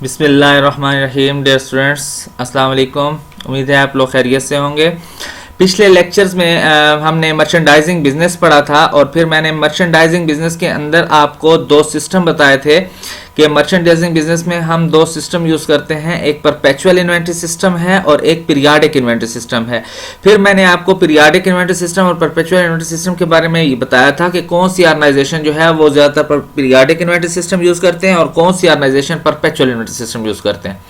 बिस्मिल्लाहिर्रहमानिर्रहीम। Dear students, अस्सलाम वालेकुम। उम्मीद है आप लोग खैरियत से होंगे। पिछले लेक्चर्स में हमने मर्चेंडाइजिंग बिजनेस पढ़ा था और फिर मैंने मर्चेंडाइजिंग बिजनेस के अंदर आपको दो सिस्टम बताए थे कि मर्चेंडाइजिंग बिजनेस में हम दो सिस्टम यूज़ करते हैं, एक परपेचुअल इन्वेंट्री सिस्टम है और एक पीरियाडिक इन्वेंट्री सिस्टम है। फिर मैंने आपको पीरियाडिक इन्वेंट्री सिस्टम और परपेचुअल इन्वेंट्री सिस्टम के बारे में ये बताया था कि कौन सी ऑर्गेनाइजेशन जो है वो ज़्यादातर पीरियाडिक इन्वेंट्री सिस्टम यूज़ करते हैं और कौन सी organization perpetual inventory system use करते हैं।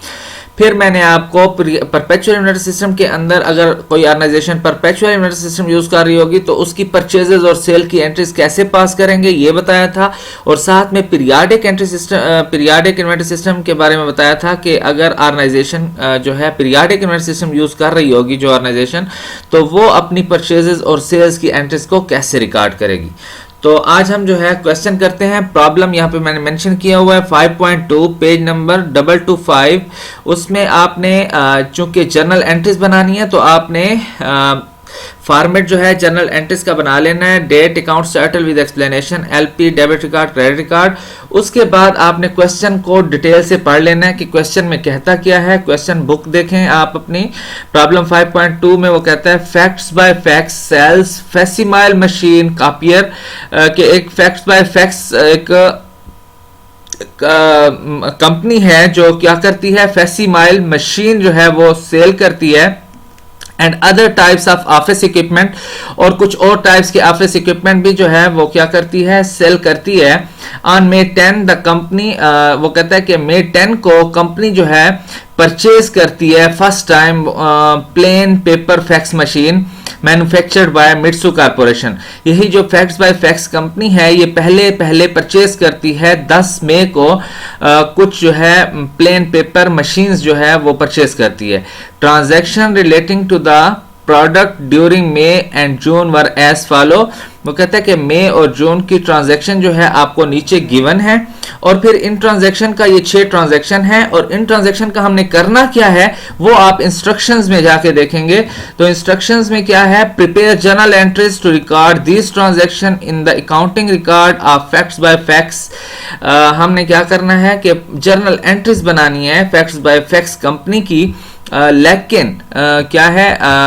फिर मैंने आपको परपेचुअल इन्वेंट्री सिस्टम के अंदर अगर कोई organisation perpetual inventory system use कर रही होगी तो उसकी परचेजेस और सेल की एंट्रीज कैसे पास करेंगे ये बताया था। और साथ में पीरियाडिक इन्वेंट्री सिस्टम के बारे में बताया था कि अगर ऑर्गेनाइजेशन जो है पीरियाडिक इन्वेंट्री सिस्टम यूज कर रही होगी जो ऑर्गेनाइजेशन, तो वो अपनी परचेजेस और सेल्स की एंट्रीज को कैसे रिकॉर्ड करेगी। तो आज हम जो है क्वेश्चन करते हैं। प्रॉब्लम यहाँ पे मैंने मेंशन किया हुआ है 5.2 पेज नंबर 225। उसमें आपने चूंकि जर्नल एंट्रीज बनानी है तो आपने फॉर्मेट जो है जर्नल एंट्रीज का बना लेना है। Date, account settle with explanation, LP, debit record, credit record. उसके बाद आपने क्वेश्चन को डिटेल से पढ़ लेना है कि क्वेश्चन में कहता क्या है। क्वेश्चन बुक देखें आप अपनी। प्रॉब्लम 5.2 में वो कहता है Fax by Fax sells facsimile machine copier के एक फैक्ट्स बाय फैक्ट्स एक कंपनी है जो क्या करती है, फैसिमाइल मशीन जो है वो सेल करती है and other types of office equipment, और कुछ और टाइप्स के ऑफिस इक्विपमेंट भी जो है वो क्या करती है, सेल करती है। ऑन May 10 द कंपनी, वो कहता है कि May 10 को कंपनी जो है परचेज करती है first time plain paper fax machine manufactured by Mitsu corporation. यही जो फैक्ट्स बाय फैक्ट्स कंपनी है ये पहले परचेज करती है 10 मई को कुछ जो है प्लेन पेपर मशीन्स जो है वो परचेज करती है। Transaction relating to the product during May and June were as follow. वो कहता है कि मई और जून की ट्रांजैक्शन जो है आपको नीचे गिवन है और फिर इन ट्रांजैक्शन का ये 6 ट्रांजैक्शन है और इन ट्रांजैक्शन का हमने करना क्या है वो आप इंस्ट्रक्शंस में जाके देखेंगे। तो इंस्ट्रक्शंस में क्या है, prepare journal entries to record this transaction in the accounting record of facts by facts. हमने क्या करना है कि जर्नल एंट्रीज बनानी है फैक्ट्स बाय फैक्ट्स कंपनी की। लेकिन क्या है,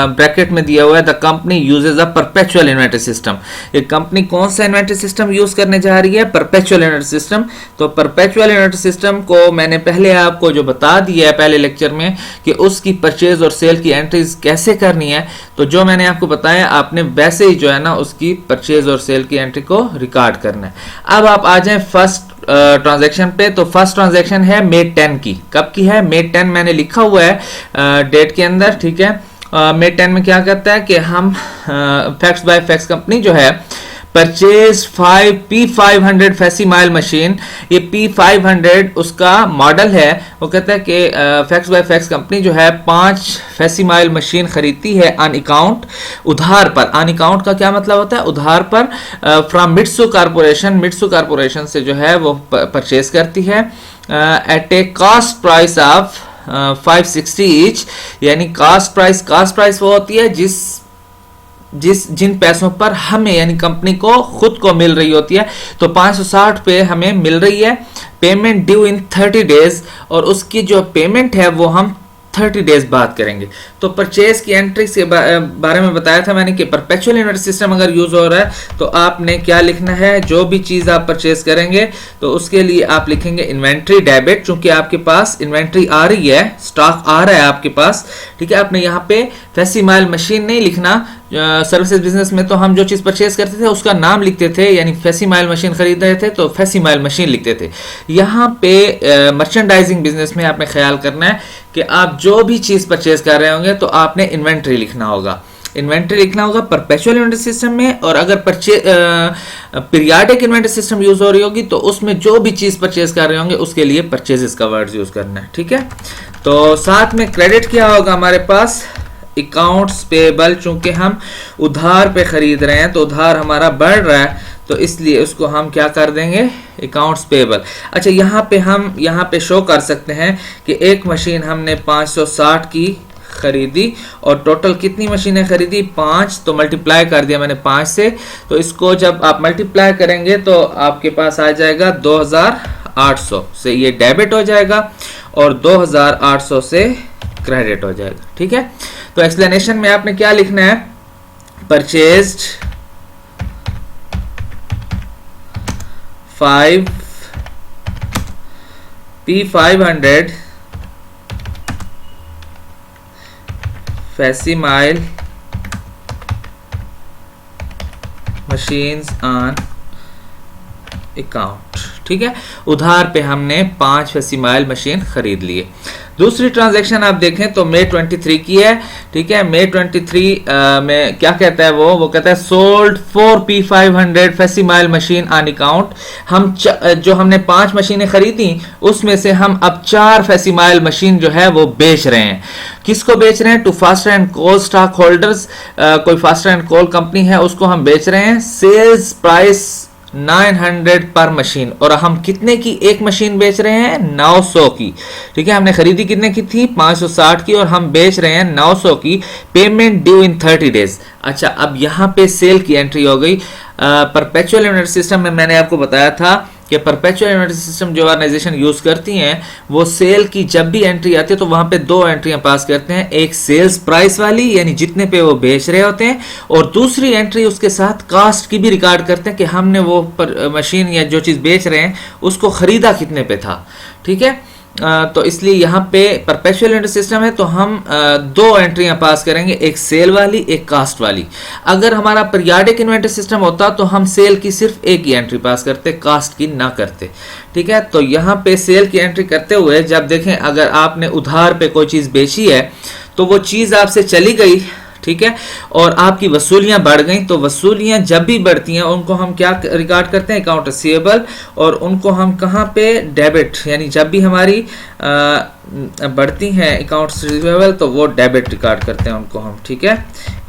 ब्रैकेट में दिया हुआ है the company uses a perpetual inventory system. ये कंपनी कौन सा इन्वेंट्री सिस्टम यूज करने जा रही है, परपेचुअल इन्वेंट्री सिस्टम। तो परपेचुअल इन्वेंट्री सिस्टम को मैंने पहले आपको जो बता दिया है पहले लेक्चर में कि उसकी परचेज और सेल की एंट्रीज कैसे करनी है। तो जो मैंने आपको बताया आपने वैसे ही जो है ना उसकी परचेज और सेल की एंट्री को रिकॉर्ड करना है। अब आप आ जाए फर्स्ट ट्रांजैक्शन पे। तो फर्स्ट ट्रांजैक्शन है May 10 की। कब की है, May 10 मैंने लिखा हुआ है डेट के अंदर, ठीक है। May 10 में क्या करता है कि हम फैक्ट्स बाय फैक्ट्स कंपनी जो है परचेज P500 फैसिमाइल मशीन। ये P500 उसका मॉडल है। वो कहता है कि फैक्ट्स बाय फैक्ट्स कंपनी जो है 5 फैसिमाइल मशीन खरीदती है ऑन अकाउंट, उधार पर। ऑन अकाउंट का क्या मतलब होता है, उधार पर, from Mitsu corporation. Mitsu corporation से जो है वो परचेज करती है at a cost price of 560 each. यानी कॉस्ट प्राइस वो होती है जिन पैसों पर हमें यानी कंपनी को खुद को मिल रही होती है। तो 560 पे हमें मिल रही है। पेमेंट ड्यू इन 30 डेज, और उसकी जो पेमेंट है वो हम 30 डेज बाद करेंगे। तो परचेज की एंट्री के बारे में बताया था मैंने कि परपेचुअल इन्वेंट्री सिस्टम अगर यूज हो रहा है तो आपने क्या लिखना है, जो भी चीज आप परचेज करेंगे तो उसके लिए आप लिखेंगे इन्वेंट्री डेबिट। चूंकि आपके पास इन्वेंट्री आ रही है, स्टॉक आ रहा है आपके पास, ठीक है। आपने यहाँ पे फैसिमाइल मशीन नहीं लिखना। सर्विसेज बिजनेस में तो हम जो चीज परचेज करते थे उसका नाम लिखते थे, यानी फैसिमाइल मशीन खरीद रहे थे तो फैसिमाइल मशीन लिखते थे। यहाँ पे मर्चेंडाइजिंग बिजनेस में आपने ख्याल करना है कि आप जो भी चीज परचेज कर रहे होंगे तो आपने इन्वेंट्री लिखना होगा। इन्वेंट्री लिखना होगा परपेचुअल इन्वेंट्री सिस्टम में, और अगर पीरियाडिक इन्वेंट्री सिस्टम यूज हो रही होगी तो उसमें जो भी चीज परचेज कर रहे होंगे उसके लिए परचेजेस का वर्ड यूज करना है, ठीक है। तो साथ में क्रेडिट क्या होगा हमारे पास, अकाउंट्स पेबल। चूंकि हम उधार पे खरीद रहे हैं तो उधार हमारा बढ़ रहा है तो इसलिए उसको हम क्या कर देंगे, अकाउंट्स पेबल। अच्छा, हम यहाँ पे शो कर सकते हैं कि एक मशीन हमने 560 की खरीदी और टोटल कितनी मशीनें खरीदी, 5। तो मल्टीप्लाई कर दिया मैंने 5 से। तो इसको जब आप मल्टीप्लाई करेंगे तो आपके पास आ जाएगा 2800 से ये डेबिट हो जाएगा। और 2800 से क्रेडिट हो जाएगा। ठीक है, तो एक्सप्लेनेशन में आपने क्या लिखना है, purchased 5 P500 facsimile machines on account. ठीक है, उधार पे हमने 5 फैसीमाइल मशीन खरीद लिए। दूसरी ट्रांजैक्शन आप देखें तो मई 23 की है। ठीक है, मई 23 में क्या कहता है वो कहता है sold 4 P500 facsimile machine on account. हम जो हमने 5 मशीनें खरीदी उसमें से हम अब 4 फैसीमाइल मशीन जो है वो बेच रहे हैं। किसको बेच रहे हैं? To Foster and Cole stock holders. कोई फास्टर एंड कोल कंपनी है उसको हम बेच रहे हैं। सेल्स प्राइस 900 पर मशीन, और हम कितने की एक मशीन बेच रहे हैं? 900 की। ठीक है, हमने खरीदी कितने की थी? 560 की, और हम बेच रहे हैं 900 की। Payment due in 30 days. अच्छा, अब यहां पे सेल की एंट्री हो गई। परपेचुअल इन्वेंटरी सिस्टम में मैंने आपको बताया था कि परपेचुअल इन्वेंटरी सिस्टम जो ऑर्गेनाइजेशन यूज करती हैं वो सेल की जब भी एंट्री आती है तो वहां पे 2 एंट्रियां पास करते हैं, एक सेल्स प्राइस वाली यानी जितने पे वो बेच रहे होते हैं, और दूसरी एंट्री उसके साथ कास्ट की भी रिकॉर्ड करते हैं कि हमने वो मशीन या जो चीज बेच रहे हैं उसको खरीदा कितने पे था। ठीक है, तो इसलिए यहाँ पे परपेचुअल इन्वेंटरी सिस्टम है तो हम 2 एंट्रियां पास करेंगे, एक सेल वाली एक कास्ट वाली। अगर हमारा पीरियाडिक इन्वेंटरी सिस्टम होता तो हम सेल की सिर्फ एक ही एंट्री पास करते, कास्ट की ना करते। ठीक है, तो यहाँ पे सेल की एंट्री करते हुए जब देखें अगर आपने उधार पे कोई चीज बेची है तो वो चीज आपसे चली गई, ठीक है, और आपकी वसूलियां बढ़ गई, तो वसूलियां जब भी बढ़ती हैं उनको हम क्या रिकॉर्ड करते हैं? अकाउंट रिसीवेबल, और उनको हम कहाँ पे? डेबिट, यानी जब भी हमारी बढ़ती हैं अकाउंट्स रिसीवेबल तो वो डेबिट रिकॉर्ड करते हैं उनको हम। ठीक है,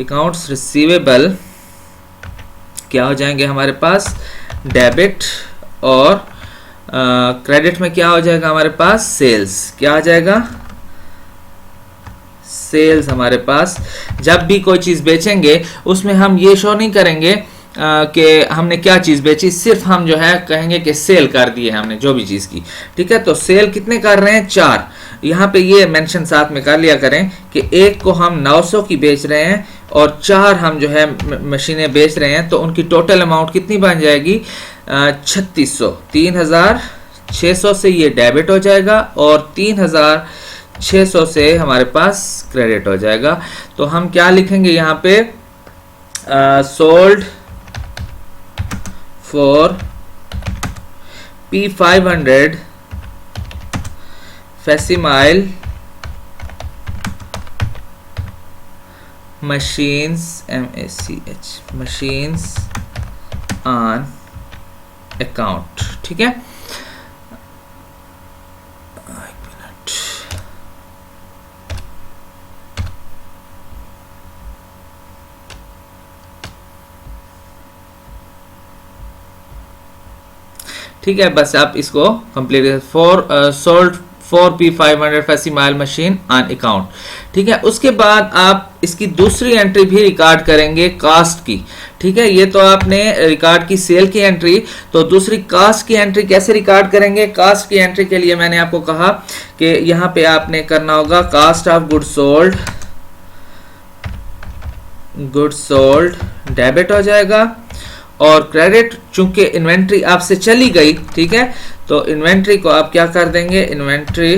अकाउंट्स रिसीवेबल क्या हो जाएंगे हमारे पास? डेबिट, और क्रेडिट में क्या हो जाएगा हमारे पास? सेल्स। क्या आ जाएगा? सेल्स। हमारे पास जब भी कोई चीज बेचेंगे उसमें हम ये शो नहीं करेंगे कि हमने क्या चीज बेची, सिर्फ हम जो है कहेंगे कि सेल कर दी है हमने जो भी चीज की। ठीक है, तो सेल कितने कर रहे हैं? 4। यहाँ पे ये मेंशन साथ में कर लिया करें कि एक को हम 900 की बेच रहे हैं और 4 हम जो है मशीनें बेच रहे हैं, तो उनकी टोटल अमाउंट कितनी बन जाएगी? 3600। 3600 से ये डेबिट हो जाएगा और 3600 से हमारे पास क्रेडिट हो जाएगा। तो हम क्या लिखेंगे यहाँ पे? Sold for P500 facsimile machines, MACH machines on account. ठीक है, ठीक है, बस आप इसको complete sold 4 P500 facsimile machine on account. ठीक है, उसके बाद आप इसकी दूसरी एंट्री भी रिकॉर्ड करेंगे कास्ट की। ठीक है, ये तो आपने रिकॉर्ड की सेल की एंट्री, तो दूसरी कास्ट की एंट्री कैसे रिकॉर्ड करेंगे? कास्ट की एंट्री के लिए मैंने आपको कहा कि यहाँ पे आपने करना होगा cost of good sold debit हो जाएगा, और क्रेडिट चूंकि इन्वेंट्री आपसे चली गई, ठीक है, तो इन्वेंट्री को आप क्या कर देंगे? इन्वेंट्री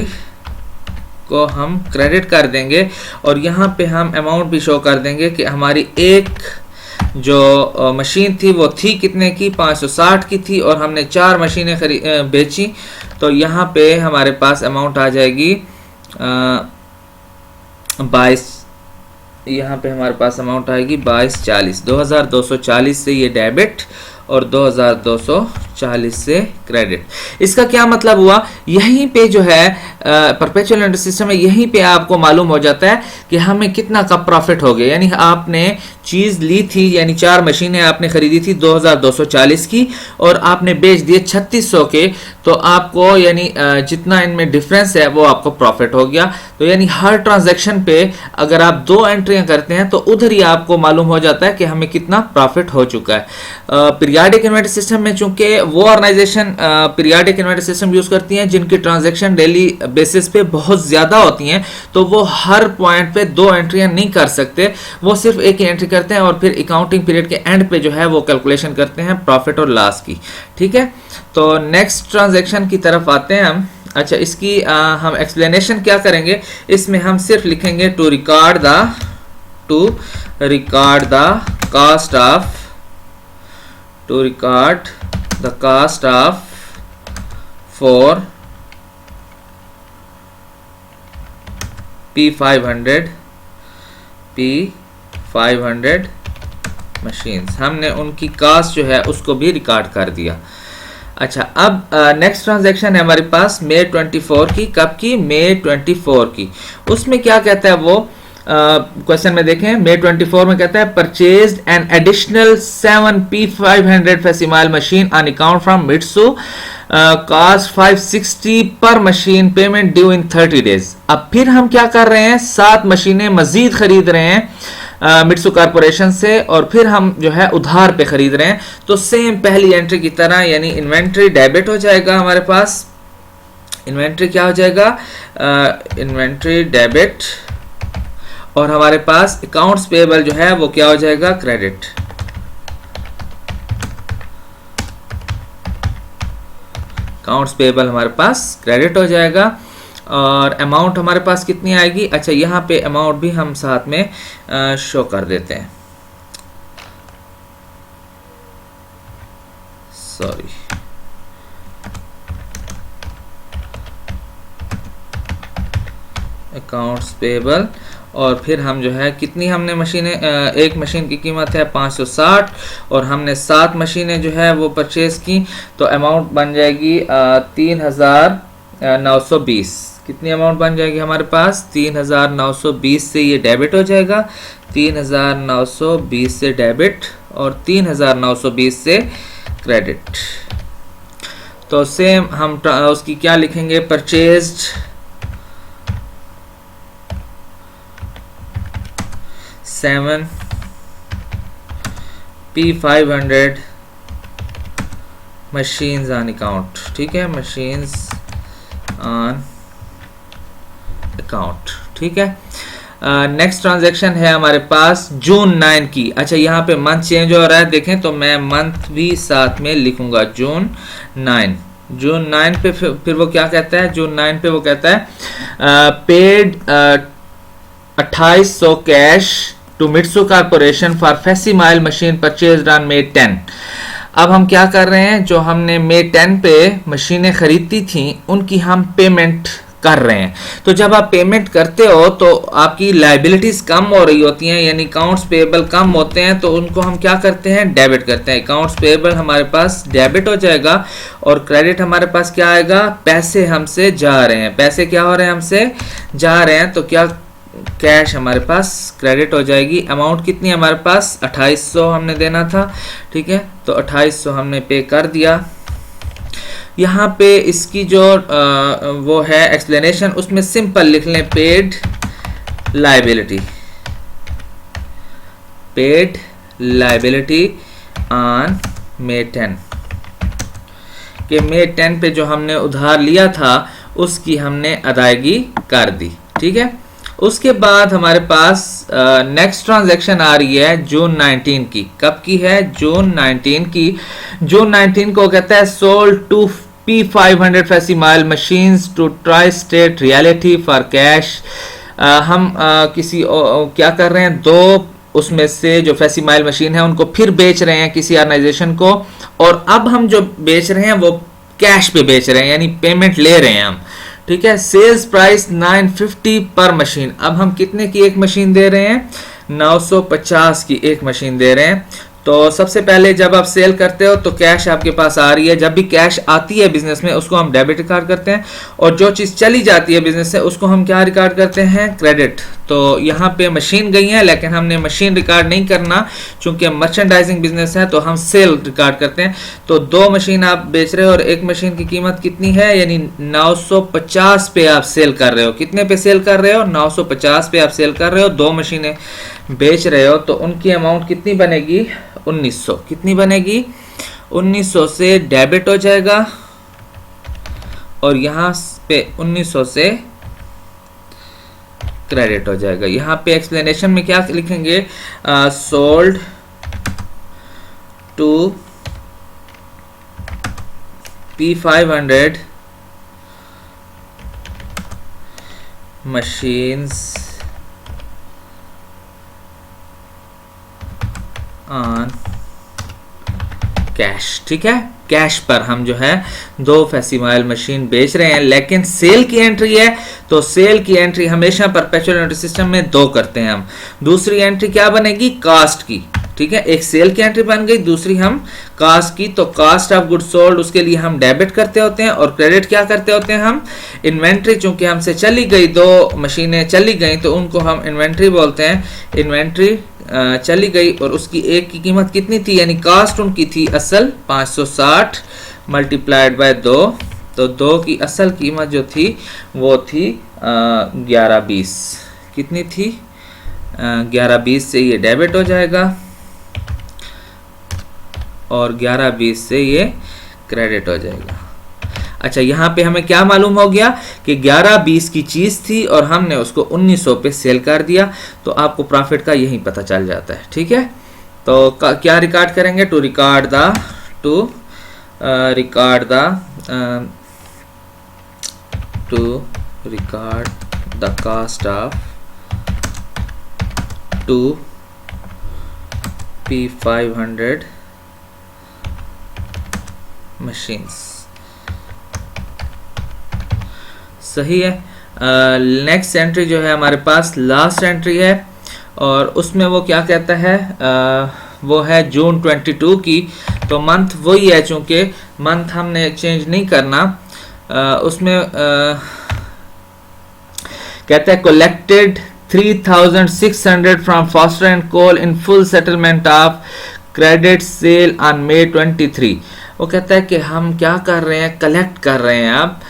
को हम क्रेडिट कर देंगे, और यहाँ पे हम अमाउंट भी शो कर देंगे कि हमारी एक जो मशीन थी वो थी कितने की? 560 की थी, और हमने 4 मशीनें बेची, तो यहाँ पे हमारे पास अमाउंट आ जाएगी 22। यहाँ पे हमारे पास अमाउंट आएगी 2240। 2240 से ये डेबिट और 2240 से क्रेडिट। इसका क्या मतलब हुआ? यहीं पे जो है परपेचुअल इन्वेंटरी सिस्टम में यहीं पे आपको मालूम हो जाता है कि हमें कितना का प्रॉफिट हो गया। यानी आपने चीज ली थी, यानी 4 मशीनें आपने खरीदी थी 2240 की, और आपने बेच दिए 3600 के, तो आपको यानी जितना इनमें डिफरेंस है वो आपको प्रॉफिट हो गया। तो यानी हर ट्रांजैक्शन पे अगर आप 2 एंट्रियां करते हैं तो उधर ही आपको मालूम हो जाता है कि हमें कितना प्रॉफिट हो चुका है। पीरियाडिक इन्वेंटरी सिस्टम में चूंकि वो organisation periodic inventory system use करती हैं जिनकी ट्रांजैक्शन डेली बेसिस पे बहुत ज़्यादा होती हैं, तो वो हर पॉइंट पे 2 एंट्रियां नहीं कर सकते, वो सिर्फ एक ही एंट्री करते हैं और फिर अकाउंटिंग पीरियड के एंड पे जो है वो कैलकुलेशन करते हैं प्रॉफिट और लॉस की। ठीक है, तो नेक्स्ट ट्रांजैक्शन की तरफ आते हैं हम। अच्छा, इसकी हम एक्सप्लेनेशन क्या करेंगे, इसमें हम सिर्फ लिखेंगे to record the cost of for P500 machines, हमने उनकी कास्ट जो है उसको भी रिकॉर्ड कर दिया। अच्छा, अब नेक्स्ट ट्रांजैक्शन है हमारे पास मई 24 की। कब की? मई 24 की। उसमें क्या कहता है वो क्वेश्चन में देखें, मई 24 में कहता है purchased an additional 7 P500 facsimile machine on account from Mitsu, cost 560 per machine, payment due in 30 days. अब फिर हम क्या कर रहे हैं, 7 मशीनें मजीद खरीद रहे हैं मिट्सू कारपोरेशन से, और फिर हम जो है उधार पे खरीद रहे हैं। तो सेम पहली एंट्री की तरह, यानी इन्वेंट्री डेबिट हो जाएगा हमारे पास। इन्वेंट्री क्या हो जाएगा? इन्वेंट्री डेबिट, और हमारे पास अकाउंट्स पेबल जो है वो क्या हो जाएगा? क्रेडिट। अकाउंट्स पेबल हमारे पास क्रेडिट हो जाएगा, और अमाउंट हमारे पास कितनी आएगी? अच्छा, यहाँ पे अमाउंट भी हम साथ में शो कर देते हैं, सॉरी, अकाउंट्स पेबल। और फिर हम जो है कितनी हमने मशीनें, एक मशीन की कीमत है 560 और हमने 7 मशीनें जो है वो परचेज की, तो अमाउंट बन जाएगी 3920। कितनी अमाउंट बन जाएगी हमारे पास? 3920 से ये डेबिट हो जाएगा, 3920 से डेबिट और 3920 से क्रेडिट। तो सेम हम उसकी क्या लिखेंगे? Purchased 7 P500 machines on account. ठीक है, मशीन्स ऑन अकाउंट। ठीक है, नेक्स्ट ट्रांजैक्शन है हमारे पास जून 9 की। अच्छा, यहाँ पे मंथ चेंज हो रहा है, देखें तो मैं मंथ भी साथ में लिखूंगा, जून 9। जून 9 पे फिर वो क्या कहता है? जून 9 पे वो कहता है paid 2800 cash to Mitsu corporation for facsimile machine purchased on May 10। अब हम क्या कर रहे हैं, जो हमने मई 10 पे मशीनें खरीदी थी उनकी हम पेमेंट कर रहे हैं। तो जब आप पेमेंट करते हो तो आपकी लाइबिलिटीज कम हो रही होती हैं, यानी अकाउंट्स पेएबल कम होते हैं, तो उनको हम क्या करते हैं? डेबिट करते हैं। अकाउंट्स पेएबल हमारे पास डेबिट हो जाएगा और क्रेडिट हमारे पास क्या आएगा? पैसे हमसे जा रहे हैं। पैसे क्या हो रहे हैं? हमसे जा रहे हैं, तो क्या कैश हमारे पास क्रेडिट हो जाएगी। अमाउंट कितनी हमारे पास? 2800 हमने देना था। ठीक है, तो 2800 हमने पे कर दिया। यहाँ पे इसकी जो वो है एक्सप्लेनेशन, उसमें सिंपल लिख लें पेड लाइबिलिटी ऑन मई 10 के मई 10 पे जो हमने उधार लिया था उसकी हमने अदायगी कर दी। ठीक है, उसके बाद हमारे पास नेक्स्ट ट्रांजैक्शन आ रही है जून 19 की। कब की है? जून 19 की। जून 19 को कहता है sold 2 P500 facsimile machines to Tri State Realty for cash. हम क्या कर रहे हैं? 2 उसमें से जो फैसिमाइल मशीन है उनको फिर बेच रहे हैं किसी ऑर्गेनाइजेशन को, और अब हम जो बेच रहे हैं वो कैश पे बेच रहे हैं, यानी पेमेंट ले रहे हैं हम। ठीक है, सेल्स प्राइस 950 पर मशीन। अब हम कितने की एक मशीन दे रहे हैं? 950 की एक मशीन दे रहे हैं। तो सबसे पहले जब आप सेल करते हो तो कैश आपके पास आ रही है। जब भी कैश आती है बिजनेस में उसको हम डेबिट रिकॉर्ड करते हैं, और जो चीज़ चली जाती है बिजनेस से उसको हम क्या रिकॉर्ड करते हैं? क्रेडिट। तो यहाँ पे मशीन गई है, लेकिन हमने मशीन रिकॉर्ड नहीं करना, चूंकि मर्चेंडाइजिंग बिजनेस है तो हम सेल रिकॉर्ड करते हैं। तो 2 मशीन आप बेच रहे हो और एक मशीन की कीमत कितनी है? यानी 950 पे आप सेल कर रहे हो। कितने पे सेल कर रहे हो? 950 पे आप सेल कर रहे हो। 2 मशीनें बेच रहे हो, तो उनकी अमाउंट कितनी बनेगी? 1900। कितनी बनेगी? 1900 से डेबिट हो जाएगा और यहाँ पे 1900 से क्रेडिट हो जाएगा। यहाँ पे एक्सप्लेनेशन में क्या लिखेंगे, sold to P500 machines on cash. ठीक है, कैश पर हम जो है 2 फैसिमाइल मशीन बेच रहे हैं, लेकिन सेल की एंट्री है तो सेल की एंट्री हमेशा परपेचुअल इन्वेंटरी सिस्टम में 2 करते हैं हम। दूसरी एंट्री क्या बनेगी, कास्ट की। ठीक है, एक सेल की एंट्री बन गई, दूसरी हम कास्ट की। तो कास्ट ऑफ गुड सोल्ड उसके लिए हम डेबिट करते होते हैं, और क्रेडिट क्या करते होते हैं हम, इन्वेंट्री। चूंकि हमसे चली गई 2 मशीनें चली गई तो उनको हम इन्वेंट्री बोलते हैं। इन्वेंट्री चली गई और उसकी एक की कीमत कितनी थी, यानी कास्ट उनकी थी असल 560 मल्टीप्लाइड बाय 2, तो 2 की असल कीमत जो थी वो थी 1120। कितनी थी, 1120 से ये डेबिट हो जाएगा और 1120 से ये क्रेडिट हो जाएगा। अच्छा, यहाँ पे हमें क्या मालूम हो गया कि 1120 की चीज़ थी और हमने उसको 1900 पे सेल कर दिया, तो आपको प्रॉफिट का यही पता चल जाता है। ठीक है, तो क्या रिकॉर्ड करेंगे, to record the cost of 2 P500 machines. सही है। नेक्स्ट एंट्री जो है हमारे पास लास्ट एंट्री है, और उसमें वो क्या कहता है, वो है जून 22 की। तो मंथ वही है, चूंकि मंथ हमने चेंज नहीं करना। उसमें कहता है collected 3600 from Foster and Cole in full settlement of credit sale on May 23। वो कहता है कि हम क्या कर रहे हैं, कलेक्ट कर रहे हैं। अब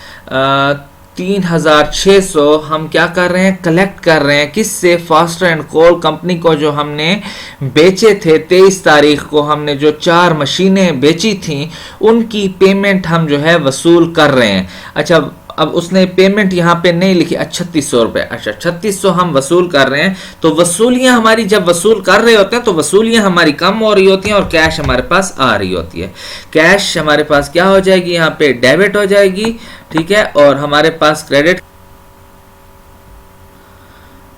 3600 हम क्या कर रहे हैं, कलेक्ट कर रहे हैं। किससे, फास्टर एंड कोल कंपनी को, जो हमने बेचे थे 23 तारीख को हमने जो 4 मशीनें बेची थी, उनकी पेमेंट हम जो है वसूल कर रहे हैं। अच्छा, अब उसने पेमेंट यहाँ पे नहीं लिखी, 3600 रुपये। अच्छा, 3600 हम वसूल कर रहे हैं। तो वसूलियाँ हमारी, जब वसूल कर रहे होते हैं तो वसूलियाँ हमारी कम हो रही होती हैं और कैश हमारे पास आ रही होती है। कैश हमारे पास क्या हो जाएगी, यहाँ पे डेबिट हो जाएगी। ठीक है, और हमारे पास क्रेडिट।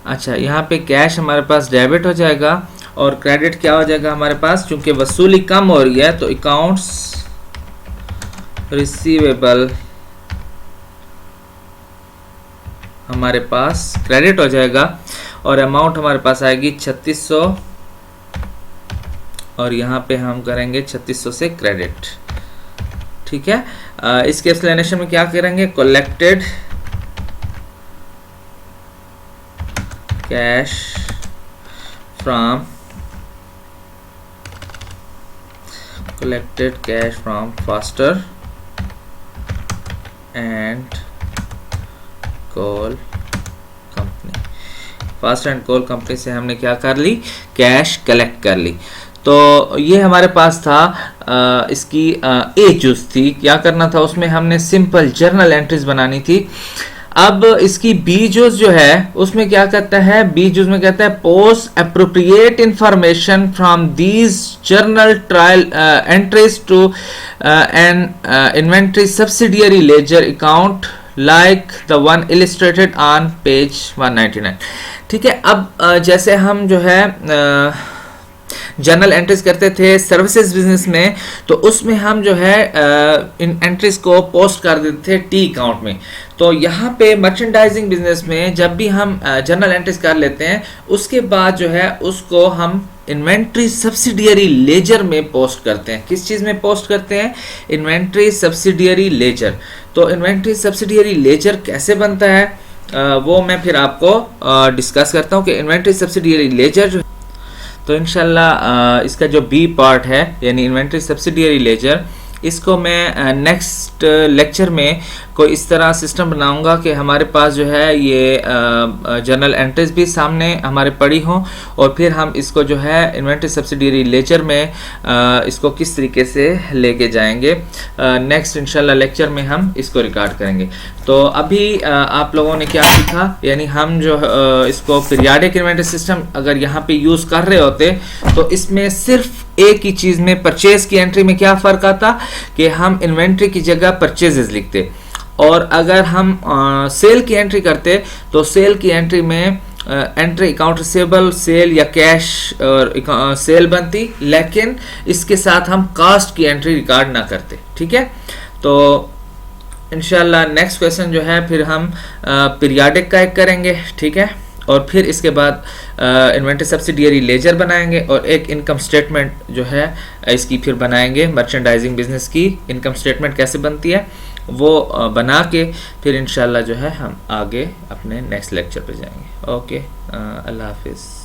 अच्छा, यहाँ पे कैश हमारे पास डेबिट हो जाएगा और क्रेडिट क्या हो जाएगा हमारे पास, चूंकि वसूली कम हो रही है तो अकाउंट्स रिसीवेबल हमारे पास क्रेडिट हो जाएगा और अमाउंट हमारे पास आएगी 3600, और यहाँ पे हम करेंगे 3600 से क्रेडिट। ठीक है, इसके एक्सप्लेनेशन में क्या करेंगे, collected cash from Foster and Cole company. Fast and Cole company से हमने क्या कर ली, कैश कलेक्ट कर ली। तो ये हमारे पास था, इसकी ए जूस थी। क्या करना था, उसमें हमने सिंपल जर्नल एंट्रीज बनानी थी। अब इसकी बी जूस जो है उसमें क्या कहता है, बी जूस में कहता है post appropriate information from these journal trial entries to an inventory subsidiary ledger account like the one illustrated on page 199। ठीक है, अब जैसे हम जो है जर्नल एंट्रीज करते थे सर्विसेज बिजनेस में, तो उसमें हम जो है इन एंट्रीज को पोस्ट कर देते थे टी अकाउंट में। तो यहाँ पे मर्चेंडाइजिंग बिजनेस में जब भी हम जर्नल एंट्रीज कर लेते हैं, उसके बाद जो है उसको हम इन्वेंट्री सब्सिडियरी लेजर में पोस्ट करते हैं। किस चीज़ में पोस्ट करते हैं, इन्वेंट्री सब्सिडियरी लेजर। तो इन्वेंट्री सब्सिडियरी लेजर कैसे बनता है, वो मैं फिर आपको डिस्कस करता हूँ कि इन्वेंट्री सब्सिडियरी लेजर जो। तो इंशाल्लाह इसका जो बी पार्ट है, यानी इन्वेंट्री सब्सिडियरी लेजर, इसको मैं नेक्स्ट लेक्चर में कोई इस तरह सिस्टम बनाऊंगा कि हमारे पास जो है ये जर्नल एंट्रीज भी सामने हमारे पड़ी हों, और फिर हम इसको जो है इन्वेंटरी सब्सिडियरी लेजर में इसको किस तरीके से लेके जाएंगे। नेक्स्ट इंशाल्लाह लेक्चर में हम इसको रिकॉर्ड करेंगे। तो अभी आप लोगों ने क्या सीखा, यानी हम जो इसको पीरियाडिक इन्वेंटरी सिस्टम अगर यहाँ पे यूज कर रहे होते तो इसमें सिर्फ एक ही चीज में परचेज की एंट्री में क्या फर्क आता कि हम इन्वेंट्री की जगह परचेजेस लिखते, और अगर हम सेल की एंट्री करते तो सेल की एंट्री में एंट्री अकाउंट रिसीवेबल सेल या कैश और सेल बनती, लेकिन इसके साथ हम कास्ट की एंट्री रिकॉर्ड ना करते। ठीक है, तो इंशाल्लाह नेक्स्ट क्वेश्चन जो है फिर हम पीरियाडिक का एक करेंगे। ठीक है, और फिर इसके बाद इन्वेंटरी सब्सिडियरी लेजर बनाएंगे और एक इनकम स्टेटमेंट जो है इसकी फिर बनाएंगे। मर्चेंडाइजिंग बिजनेस की इनकम स्टेटमेंट कैसे बनती है वो बना के फिर इंशाल्लाह जो है हम आगे अपने नेक्स्ट लेक्चर पे जाएंगे। ओके, अल्लाह हाफिज़।